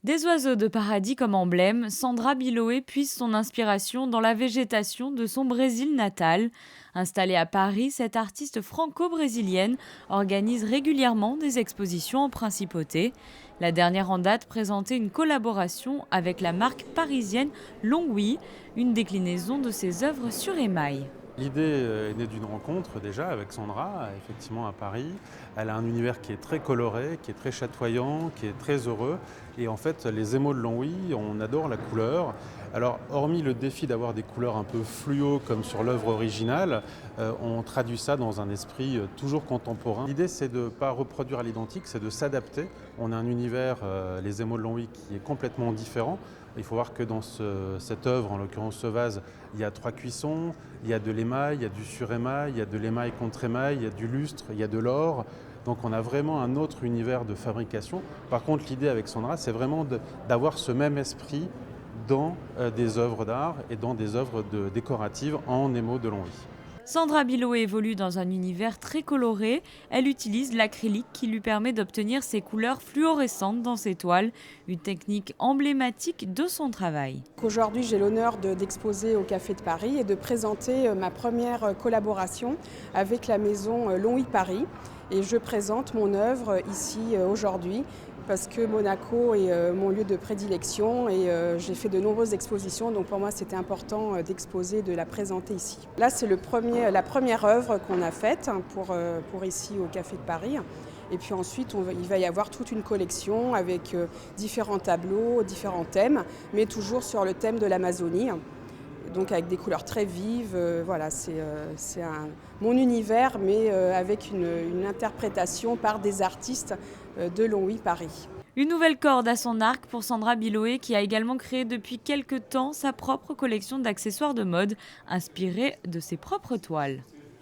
Des oiseaux de paradis comme emblème, Sandra Biloé puise son inspiration dans la végétation de son Brésil natal. Installée à Paris, cette artiste franco-brésilienne organise régulièrement des expositions en principauté. La dernière en date présentait une collaboration avec la marque parisienne Longwy, une déclinaison de ses œuvres sur émail. L'idée est née d'une rencontre déjà avec Sandra, effectivement à Paris. Elle a un univers qui est très coloré, qui est très chatoyant, qui est très heureux. Et en fait, les émaux de Longwy, on adore la couleur. Alors, hormis le défi d'avoir des couleurs un peu fluo comme sur l'œuvre originale, on traduit ça dans un esprit toujours contemporain. L'idée, c'est de ne pas reproduire à l'identique, c'est de s'adapter. On a un univers, les émaux de Longwy, qui est complètement différent. Il faut voir que dans cette œuvre, en l'occurrence ce vase, il y a 3 cuissons, il y a de l'émail, il y a du surémail, il y a de l'émail contre émail, il y a du lustre, il y a de l'or. Donc on a vraiment un autre univers de fabrication. Par contre, l'idée avec Sandra, c'est vraiment d'avoir ce même esprit dans des œuvres d'art et dans des œuvres décoratives en émaux de Longwy. Sandra Biloé évolue dans un univers très coloré. Elle utilise l'acrylique qui lui permet d'obtenir ses couleurs fluorescentes dans ses toiles, une technique emblématique de son travail. Aujourd'hui, j'ai l'honneur d'exposer au Café de Paris et de présenter ma première collaboration avec la maison Longwy Paris. Et je présente mon œuvre ici aujourd'hui parce que Monaco est mon lieu de prédilection et j'ai fait de nombreuses expositions. Donc pour moi, c'était important d'exposer, de la présenter ici. Là, c'est la première œuvre qu'on a faite pour ici au Café de Paris. Et puis ensuite, il va y avoir toute une collection avec différents tableaux, différents thèmes, mais toujours sur le thème de l'Amazonie. Donc avec des couleurs très vives, voilà, c'est mon univers, mais avec une interprétation par des artistes de Longwy Paris. Une nouvelle corde à son arc pour Sandra Biloé qui a également créé depuis quelques temps sa propre collection d'accessoires de mode inspirés de ses propres toiles.